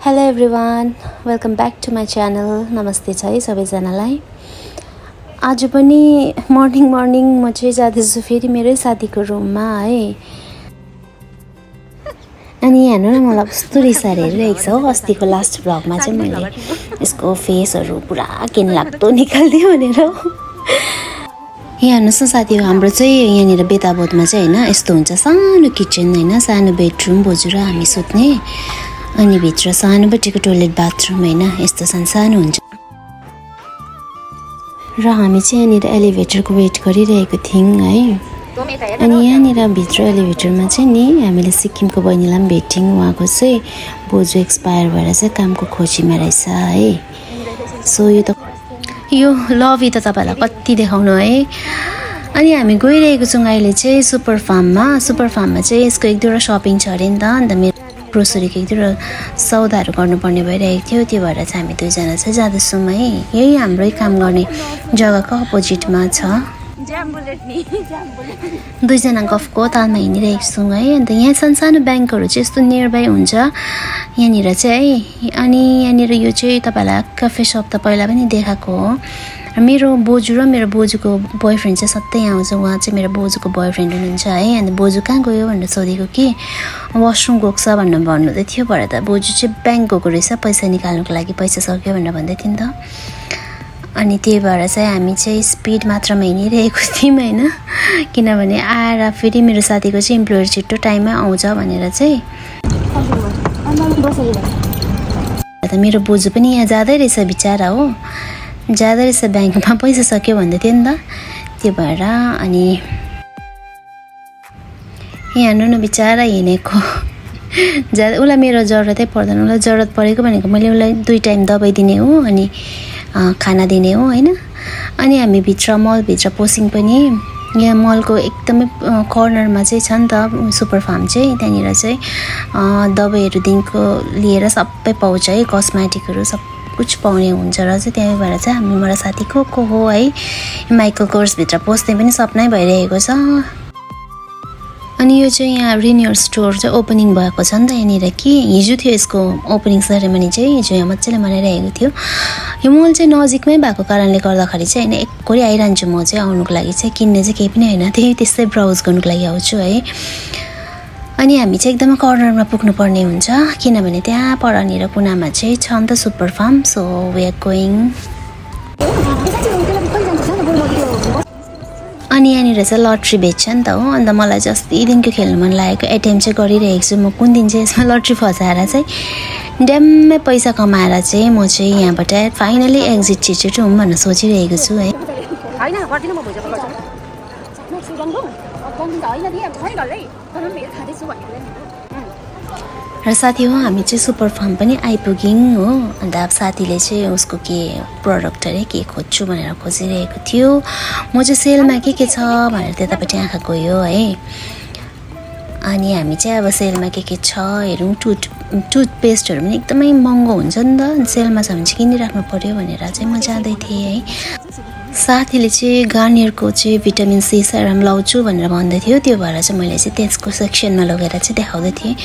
Hello everyone, welcome back to my channel. नमस्ते छ है सबैजनालाई। आज पनि मर्निङ म चाहिँ जाँदैछु फेरि मेरै साथीको रुममा है। अनि हेर्नु न मलाई कस्तो रिसाएर हेरिरहेको छ हो। अस्तिको लास्ट भ्लगमा चाहिँ मैले यसको फेसहरु पुरा किन लाग्दो निकाल्दियो भनेर। यहाँ हेर्नुस् न साथी, हाम्रो चाहिँ यहाँनिर बेताबोधमा चाहिँ हैन यस्तो हुन्छ, सानो किचन हैन, सानो बेडरुम बोजू र हामी सुत्ने, अनि भित्र सानोबटेको टोयलेट बाथरुम हैन, यस्तो सानो हुन्छ। र हामी चाहिँ यहाँनिर एलिभेटरको वेट गरिरहेको थियौं है। अनि यहाँनिर भित्र एलिभेटरमा चाहिँ नि हामीले सिक्किमको बहिनीलाई पनि भेट्यौं। उहाँको चाहिँ बोजू एक्सपायर भएर चाहिँ कामको खोजीमा रहेछ है। सो यो लभी त तपाईलाई कति देखाउनु है। अनि हामी गइरहेको छौं अहिले चाहिँ सुपर फार्ममा चाहिँ यसको एक दुईवटा शपिङ छ अरे नि त। अन्त मेरो ग्रोसरीको एक दुईवटा सौदाहरू गर्नुपर्ने भइरहेको थियो, त्यो भएर चाहिँ हामी दुईजना चाहिँ जाँदैछौँ है। यही हाम्रै काम गर्ने जग्गाको अपोजिटमा छ। दुईजना गफको तालमा हिँडिरहेको छौँ है। अन्त यहाँ सानो ब्याङ्कहरू चाहिँ यस्तो नियर बाई हुन्छ यहाँनिर चाहिँ है। अनि यहाँनिर यो चाहिँ तपाईँलाई क्याफे सप त पहिला पनि देखाएको हो। मेरो बोजू र मेरो बोजूको बोयफ्रेन्ड चाहिँ सधैँ यहाँ आउँछ। उहाँ चाहिँ मेरो बोजूको बोयफ्रेन्ड हुनुहुन्छ है। अनि बोजू कहाँ गयो भनेर सोधेको कि वासरुम गएको छ भनेर भन्नुहुँदै थियो। भरे त बोजू चाहिँ ब्याङ्क गएको रहेछ पैसा निकाल्नुको लागि, पैसा सक्यो भनेर भन्दै थियो नि त। अनि त्यही भएर चाहिँ हामी चाहिँ स्पिड मात्रामा हिँडिरहेको थियौँ हैन, किनभने आएर फेरि मेरो साथीको चाहिँ इम्प्लोयर छिट्टो टाइममै आउँछ भनेर चाहिँ। मेरो बोजू पनि यहाँ जाँदै रहेछ बिचारा हो, जाँदै रहेछ ब्याङ्कमा, पैसा सक्यो भन्दै थियो नि त। त्यो भएर अनि यहाँ हेर्नु न बिचारा हिँडेको ज्यादा। उसलाई मेरो जरुरतै पर्दैन, उसलाई जरुरत परेको भनेको मैले उसलाई 2 टाइम दबाई दिने हो अनि खाना दिने हो हैन। अनि हामी मलभित्र पस्यौं पनि। यहाँ मलको एकदमै कर्नरमा चाहिँ छ नि त सुपर फार्म चाहिँ। त्यहाँनिर चाहिँ दबाईहरूदेखिको लिएर सबै पाउँछ है, कस्मेटिकहरू सब कुछ पाउने हुन्छ र चाहिँ त्यही भएर चाहिँ हामी मेरो साथी को हो है माइकल कोर्सभित्र पस्ने पनि सपनै भइरहेको छ। अनि यो चाहिँ यहाँ रिन्युअल स्टोर चाहिँ ओपनिङ भएको छ नि त यहाँनिर कि हिजो थियो यसको ओपनिङ सेरेमनी चाहिँ, हिजो यहाँ मजाले मनाइरहेको थियो। यो मल चाहिँ नजिकमै भएको कारणले गर्दाखेरि चाहिँ हैन एककोरी आइरहन्छु म चाहिँ आउनुको लागि चाहिँ, किन्ने चाहिँ केही पनि हैन, त्यस्तै ब्राउज गर्नुको लागि आउँछु है। अनि हामी चाहिँ एकदमै कर्नरमा पुग्नुपर्ने हुन्छ किनभने त्यहाँ परनिर कुनामा चाहिँ छ नि त super farm. So we are going. अनि यहाँनिर चाहिँ लट्री बेच्छ नि त हो। अन्त मलाई चाहिँ अस्तिदेखिको खेल्नु मन लागेको, एटेम्प चाहिँ गरिरहेको छु म कुन दिन चाहिँ यसमा लट्री फसाएर चाहिँ ड्याम्मै पैसा कमाएर चाहिँ म चाहिँ यहाँबाट फाइनली एक्जिट छिटो हुँ भनेर सोचिरहेको छु है। र साथी हो हामी चाहिँ सुपर फार्म पनि आइपुग्यौँ हो। अन्त अब साथीले चाहिँ उसको के प्रडक्ट अरे के खोज्छु भनेर खोजिरहेको थियो। म चाहिँ सेलमा के छ भनेर त्यतापट्टि आँखा गयो है। अनि हामी चाहिँ अब सेलमा के छ हेरौँ। टुथपेस्टहरू पनि एकदमै महँगो हुन्छ नि त, सेलमा छ भने चाहिँ किनिराख्नु पर्यो भनेर चाहिँ म जाँदै थिएँ है। साथीले चाहिँ गार्नियरको चाहिँ भिटामिन सी सेरम लाउँछु भनेर भन्दै थियो। त्यो भएर चाहिँ मैले चाहिँ त्यसको सेक्सनमा लगेर चाहिँ देखाउँदै थिएँ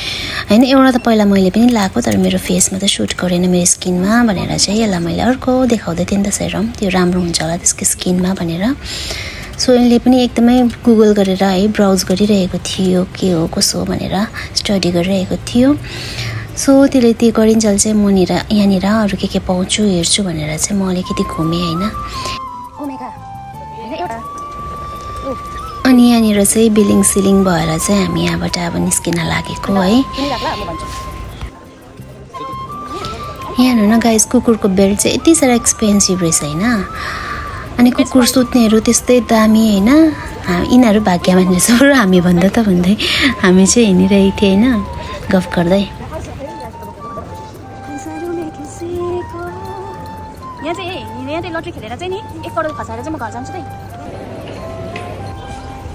हैन। एउटा त पहिला मैले पनि लगाएको तर मेरो फेसमा त सुट गरेन मेरो स्किनमा भनेर चाहिँ यसलाई मैले अर्को देखाउँदै थिएँ नि त सेरम, त्यो राम्रो हुन्छ होला त्यसको स्किनमा भनेर। सो यसले पनि एकदमै गुगल गरेर है ब्राउज गरिरहेको थियो के हो कसो भनेर स्टडी गरिरहेको थियो। सो त्यसले त्यो गरिन्जेल चाहिँ म यहाँनिर अरू के पाउँछु हेर्छु भनेर चाहिँ म अलिकति घुमेँ हैन। अनि यहाँनिर चाहिँ बिलिङ सिलिङ भएर चाहिँ हामी यहाँबाट अब निस्किन लागेको है। यहाँ हेर्नु न गाइस, कुकुरको बेल्ट चाहिँ यति साह्रो एक्सपेन्सिभ रहेछ हैन। अनि कुकुर सुत्नेहरू त्यस्तै दामी हैन। यिनीहरू भाग्यमानी रहेछ र हामी भन्दा त भन्दै हामी चाहिँ हिँडिरहेको थियौँ हैन गफ गर्दै।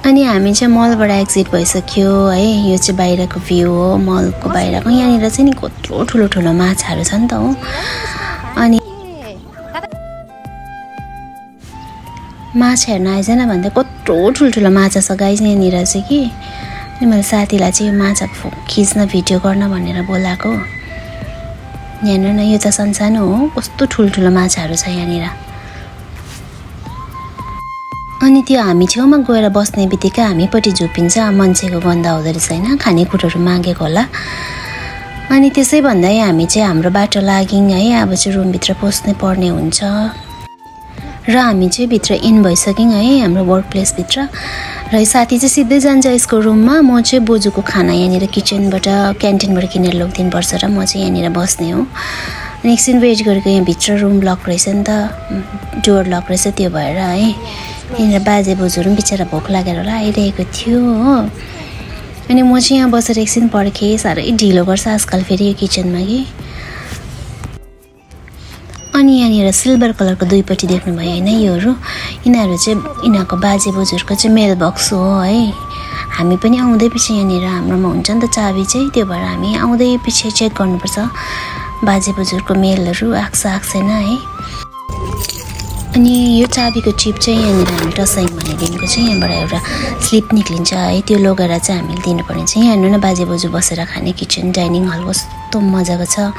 अनि हामी चाहिँ मलबाट एक्जिट भइसक्यो है। यो चाहिँ बाहिरको भ्यू हो मलको बाहिरको। यहाँनिर चाहिँ नि कत्रो ठुलो माछाहरू छ नि त हो। अनि माछा हेर्न आइज न भन्दा कत्रो ठुल्ठुलो माछा छ गाइस यहाँनिर चाहिँ कि। अनि मैले साथीलाई चाहिँ यो माछा खिच्न भिडियो गर्न भनेर बोलाएको। यहाँ न यो त सानसानो हो कस्तो ठुल्ठुलो माछाहरू छ यहाँनिर अनि त्यो हामी छेउमा गएर बस्ने बित्तिकै हामीपट्टि झुपिन्छ मान्छेको गन्ध आउँदो रहेछ हैन खानेकुराहरू मागेको होला अनि त्यसै भन्दै हामी चाहिँ हाम्रो बाटो लाग्यौं है अब चाहिँ रुमभित्र पस्ने पर्ने हुन्छ र हामी चाहिँ भित्र इन भइसक्यौं है हाम्रो वर्क प्लेस भित्र र साथी चाहिँ सिधै जान्छ यसको रुममा म चाहिँ बोजुको खाना यहाँनिर किचनबाट क्यान्टिनबाट किनेर लगिदिनु पर्छ र म चाहिँ यहाँनिर बस्ने हो अनि एकछिन वेट गरेको यहाँ भित्र रुम लक रहेछ नि त डोर लक रहेछ त्यो भएर है यहाँनिर बाजे बोजूहरू पनि बिचरा भोक लागेर होला आइरहेको थियो हो अनि म चाहिँ यहाँ बसेर एकछिन पर्खेँ साह्रै ढिलो गर्छ आजकल फेरि यो किचनमा कि अनि यहाँनिर सिल्भर कलरको दुईपट्टि देख्नुभयो हैन योहरू यिनीहरू चाहिँ यिनीहरूको बाजे बोजूहरूको चाहिँ मेल बक्स हो है हामी पनि आउँदै पछि यहाँनिर हाम्रोमा हुन्छ नि त चाबी चाहिँ त्यो भएर हामी आउँदै पछि चेक गर्नुपर्छ बाजे बोजूहरूको मेलहरू आएको छैन है अनि यो चाबीको चिप चाहिँ यहाँनिर हामी टसाइङ भनेदेखिको चाहिँ यहाँबाट एउटा स्लिप निक्लिन्छ है त्यो लगेर चाहिँ हामीले दिनुपर्ने चाहिँ यहाँ हेर्नु न बाजे बोजू बसेर खाने किचन डाइनिङ हल कस्तो मजाको छ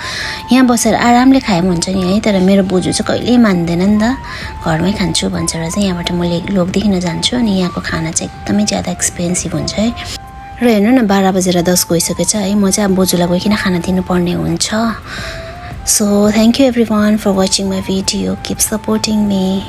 यहाँ बसेर आरामले खाए पनि हुन्छ नि है तर मेरो बोजू चाहिँ कहिल्यै मान्दैन नि त घरमै खान्छु भन्छ र चाहिँ यहाँबाट म लगिदिन जान्छु अनि यहाँको खाना चाहिँ एकदमै ज्यादा एक्सपेन्सिभ हुन्छ है र हेर्नु न 12:10 गइसकेछ है म चाहिँ अब बोजूलाई गइकिन खाना दिनुपर्ने हुन्छ So thank you everyone for watching my video. Keep supporting me.